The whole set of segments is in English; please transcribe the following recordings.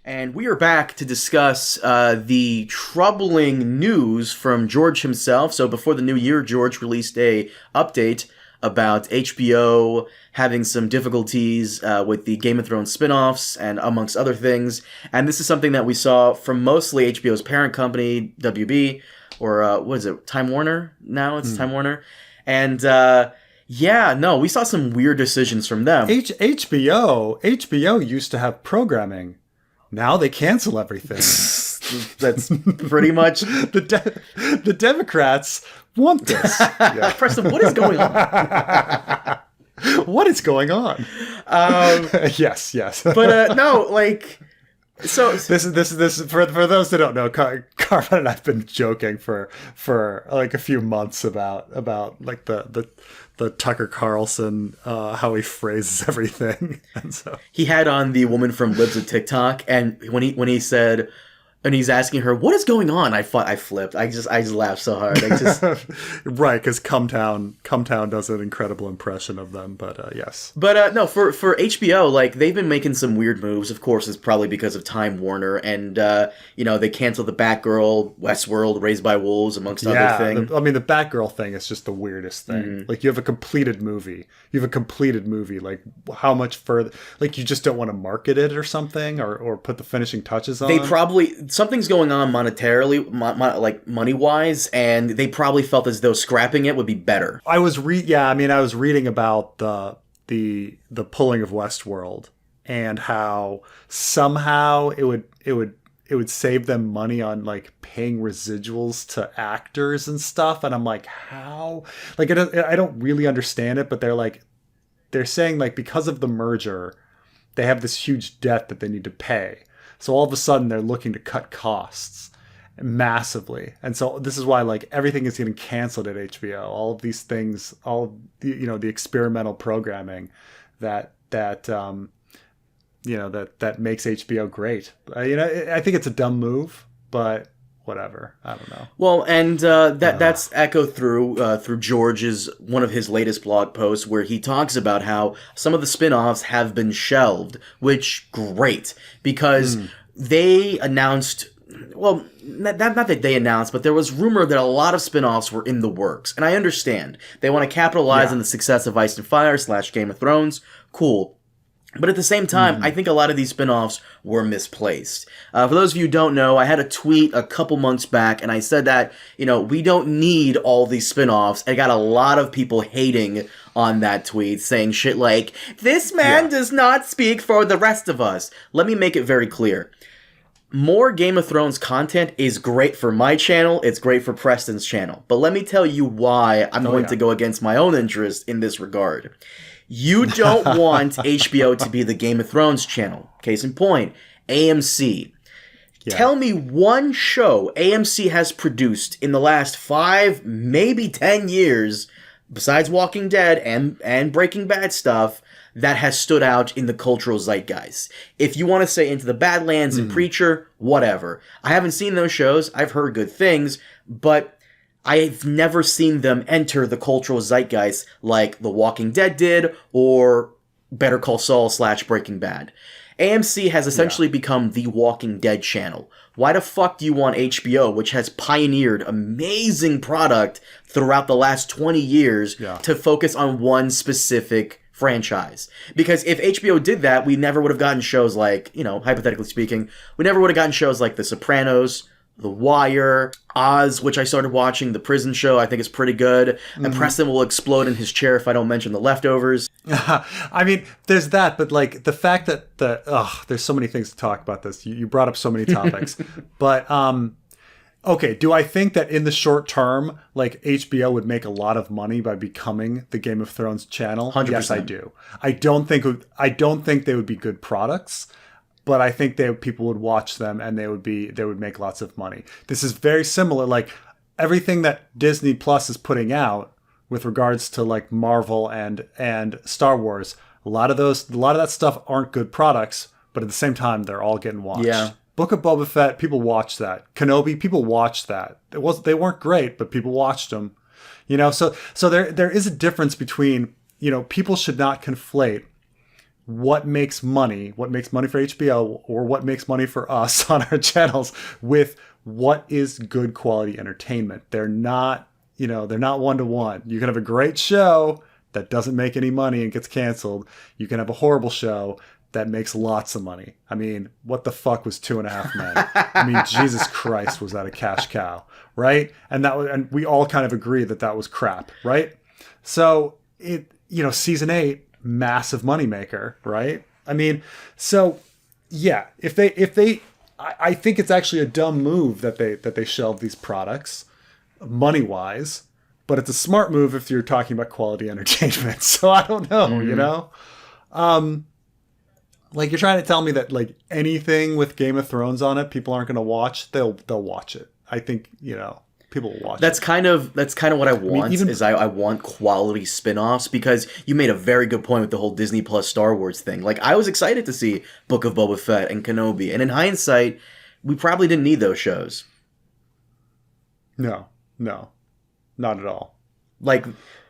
And we are back to discuss the troubling news from George himself. So before the new year, George released a update about HBO having some difficulties with the Game of Thrones spinoffs and amongst other things. And this is something that we saw from mostly HBO's parent company, WB, or what is it, Time Warner? Now it's Time Warner. And we saw some weird decisions from them. HBO used to have programming. Now they cancel everything. That's pretty much... The Democrats want this. Yeah. Preston, what is going on? What is going on? Yes. But no, like... So this is for those that don't know, Carmen and I've been joking for like a few months about like the Tucker Carlson how he phrases everything. And so he had on the woman from Libs of TikTok, and when he said, and he's asking her, what is going on? I flipped. I just laughed so hard. Right, because Cumtown does an incredible impression of them, but yes. But no, for HBO, like, they've been making some weird moves. Of course, it's probably because of Time Warner, and they canceled the Batgirl, Westworld, Raised by Wolves, amongst other things. The Batgirl thing is just the weirdest thing. Mm-hmm. Like, you have a completed movie. Like, how much further? Like, you just don't want to market it or something, or put the finishing touches on. They probably... Something's going on monetarily, like money-wise, and they probably felt as though scrapping it would be better. I was reading about the pulling of Westworld and how somehow it would save them money on like paying residuals to actors and stuff, and I'm like, how? Like, I don't really understand it, but they're saying like because of the merger, they have this huge debt that they need to pay. So all of a sudden they're looking to cut costs massively. And so this is why like everything is getting canceled at HBO. All of these things, the experimental programming that makes HBO great. I think it's a dumb move, but whatever. I don't know. Well, and that's echoed through George's one of his latest blog posts where he talks about how some of the spin-offs have been shelved, which great, because they announced, well, not that they announced, but there was rumor that a lot of spin-offs were in the works. And I understand. They want to capitalize on the success of Ice and Fire / Game of Thrones. Cool. But at the same time, I think a lot of these spin-offs were misplaced. For those of you who don't know, I had a tweet a couple months back, and I said that, we don't need all these spin-offs. I got a lot of people hating on that tweet, saying shit like, this man does not speak for the rest of us. Let me make it very clear. More Game of Thrones content is great for my channel, it's great for Preston's channel. But let me tell you why I'm going to go against my own interest in this regard. You don't want HBO to be the Game of Thrones channel. Case in point, AMC. Yeah. Tell me one show AMC has produced in the last 5, maybe 10 years, besides Walking Dead and Breaking Bad stuff, that has stood out in the cultural zeitgeist. If you want to say Into the Badlands and Preacher, whatever. I haven't seen those shows. I've heard good things, but I've never seen them enter the cultural zeitgeist like The Walking Dead did or Better Call Saul / Breaking Bad. AMC has essentially become the Walking Dead channel. Why the fuck do you want HBO, which has pioneered amazing product throughout the last 20 years, to focus on one specific franchise? Because if HBO did that, we never would have gotten shows like, hypothetically speaking, we never would have gotten shows like The Sopranos, The Wire, Oz, which I started watching, the prison show, I think is pretty good. And Preston will explode in his chair if I don't mention The Leftovers. I mean, there's that, but like the fact that there's so many things to talk about this. You brought up so many topics. But okay, do I think that in the short term, like HBO would make a lot of money by becoming the Game of Thrones channel? 100%. Yes, I do. I don't think they would be good products. But I think people would watch them and they would make lots of money. This is very similar. Like everything that Disney Plus is putting out with regards to like Marvel and Star Wars, a lot of that stuff aren't good products, but at the same time they're all getting watched. Yeah. Book of Boba Fett, people watched that. Kenobi, people watched that. They weren't great, but people watched them. So there is a difference between, people should not conflate what makes money for HBO or what makes money for us on our channels with what is good quality entertainment. They're not, they're not one-to-one. You can have a great show that doesn't make any money and gets canceled. You can have a horrible show that makes lots of money. I mean, what the fuck was 2.5 Men? I mean, Jesus Christ, was that a cash cow, right? And we all kind of agree that was crap, right? So season 8, massive moneymaker, right? I mean, so yeah, I think it's actually a dumb move that they shelve these products money wise, but it's a smart move if you're talking about quality entertainment. So I don't know, like you're trying to tell me that like anything with Game of Thrones on it, people aren't going to watch. They'll watch it. I think, people will watch that's kind of what I want. I want quality spin-offs, because you made a very good point with the whole Disney Plus Star Wars thing. Like, I was excited to see Book of Boba Fett and Kenobi, and in hindsight, we probably didn't need those shows. No, not at all. Like,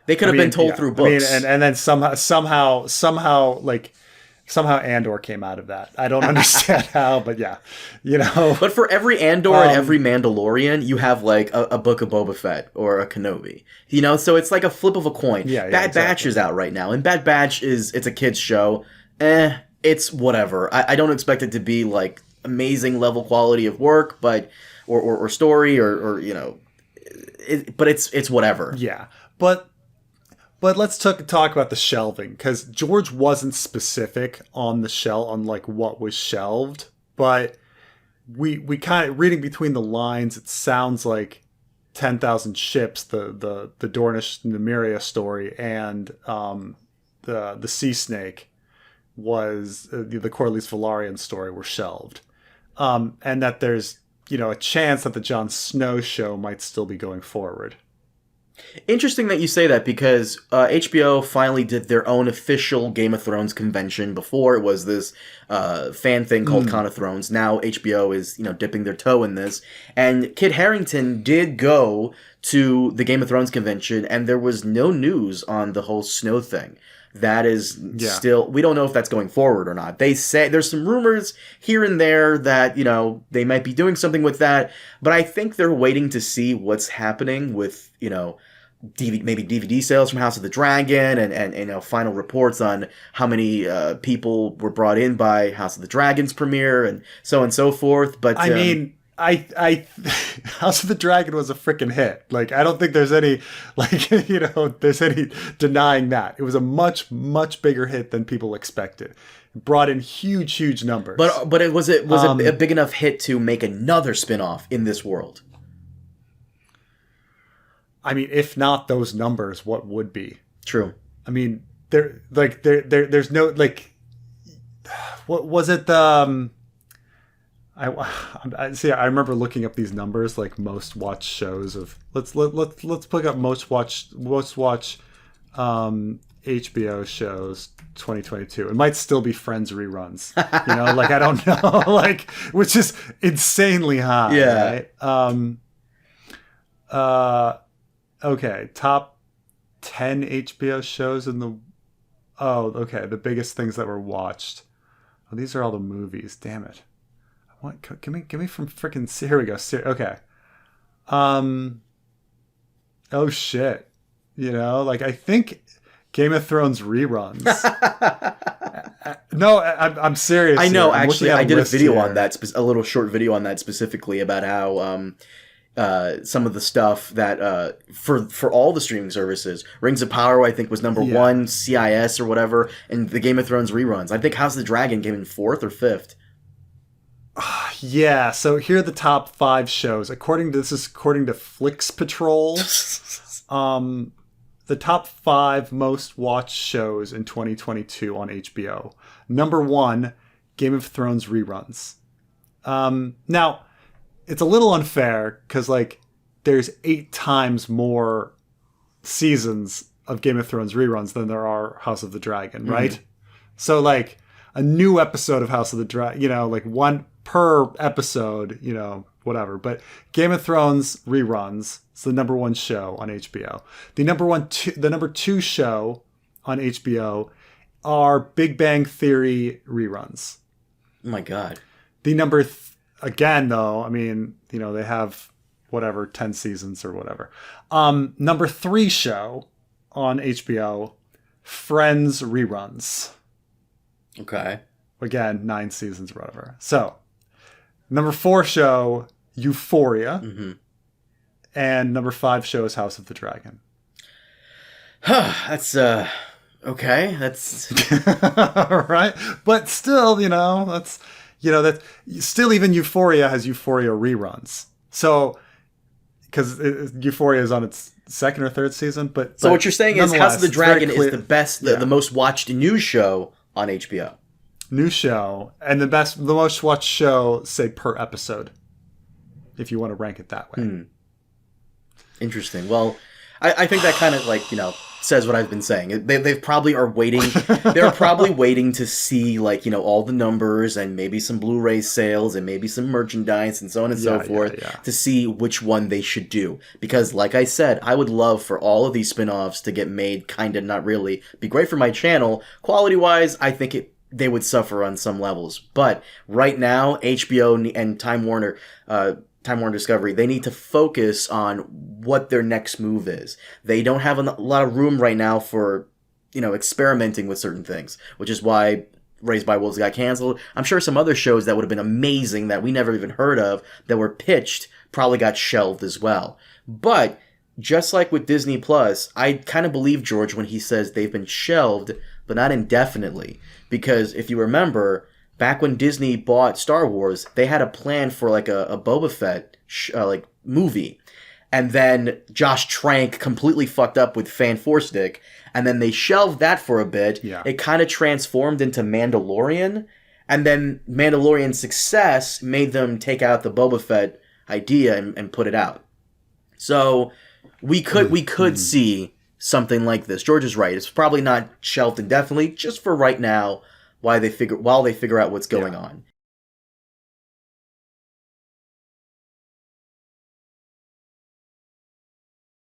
they could have been told through books. And then somehow Andor came out of that. I don't understand how, but yeah, But for every Andor and every Mandalorian, you have like a Book of Boba Fett or a Kenobi. So it's like a flip of a coin. Yeah, Bad Batch is out right now, and Bad Batch it's a kid's show. It's whatever. I don't expect it to be like amazing level quality of work, but or story or but it's whatever. Yeah, But let's talk about the shelving, because George wasn't specific on like what was shelved, but we kind of, reading between the lines, it sounds like 10,000 Ships, the Dornish Nymeria story, and the Sea Snake was the Corlys Velaryon story were shelved, and that there's a chance that the Jon Snow show might still be going forward. Interesting that you say that, because HBO finally did their own official Game of Thrones convention. Before, it was this fan thing called Con of Thrones. Now HBO is dipping their toe in this, and Kit Harington did go to the Game of Thrones convention, and there was no news on the whole Snow thing. That is still, we don't know if that's going forward or not. They say there's some rumors here and there that, they might be doing something with that, but I think they're waiting to see what's happening with, maybe DVD sales from House of the Dragon and final reports on how many people were brought in by House of the Dragon's premiere and so on and so forth. But I mean, I House of the Dragon was a freaking hit. Like, I don't think there's any there's any denying that. It was a much, much bigger hit than people expected. It brought in huge numbers. But it was a big enough hit to make another spin-off in this world. I mean, if not those numbers, what would be? True. I mean, there's no, like, what was it? I see. I remember looking up these numbers, like most watched shows of. Let's pick up most watched HBO shows 2022. It might still be Friends reruns. Like, I don't know, like, which is insanely high. Yeah. Right? Okay, top 10 HBO shows in the. Oh, okay. The biggest things that were watched. Oh, these are all the movies. Damn it. What? Give me from freaking. Here we go. Okay. Oh shit. Like, I think Game of Thrones reruns. No, I'm serious. I know. Here. Actually, I did a video on that. A little short video on that specifically about how some of the stuff that for all the streaming services, Rings of Power I think was number 1, CIS or whatever, and the Game of Thrones reruns. I think House of the Dragon came in 4th or 5th. Yeah, so here are the top 5 shows. According to Flix Patrol, the top 5 most watched shows in 2022 on HBO. Number 1, Game of Thrones reruns. Now, it's a little unfair because, like, there's 8 times more seasons of Game of Thrones reruns than there are House of the Dragon, right? Mm-hmm. So, like, a new episode of House of the Dragon, like, one per episode, whatever. But Game of Thrones reruns is the number 1 show on HBO. The number 2 show on HBO are Big Bang Theory reruns. Oh my God. The number, again, though, I mean, you know, they have whatever, 10 seasons or whatever. Number 3 show on HBO, Friends reruns. Okay. Again, 9 seasons or whatever. So, number 4 show, Euphoria. Mm-hmm. And number 5 show is House of the Dragon. That's, okay. That's... Right? But still, you know, that's... You know, that still even Euphoria has Euphoria reruns. So, because Euphoria is on its 2nd or 3rd season, but what you're saying is House of the Dragon is the best, the most watched news show on HBO. New show, and the most watched show, say, per episode, if you want to rank it that way. Interesting. Well, I think that kind of, like, you know, says what I've been saying. They probably are waiting. They're probably waiting to see, like, you know, all the numbers and maybe some Blu-ray sales and maybe some merchandise and so on and so forth to see which one they should do. Because, like I said, I would love for all of these spin-offs to get made, kind of, not really. Be great for my channel. Quality-wise, I think they would suffer on some levels. But right now, HBO and Time Warner Discovery, they need to focus on what their next move is. They don't have a lot of room right now for, you know, experimenting with certain things, which is why Raised by Wolves got canceled. I'm sure some other shows that would have been amazing that we never even heard of that were pitched probably got shelved as well. But just like with Disney Plus, I kind of believe George when he says they've been shelved, but not indefinitely. Because if you remember, back when Disney bought Star Wars, they had a plan for like a Boba Fett like movie. And then Josh Trank completely fucked up with Fan Four Stick. And then they shelved that for a bit. Yeah. It kind of transformed into Mandalorian. And then Mandalorian's success made them take out the Boba Fett idea and put it out. So we could see something like this. George is right. It's probably not shelved indefinitely, just for right now, while they figure out what's going on.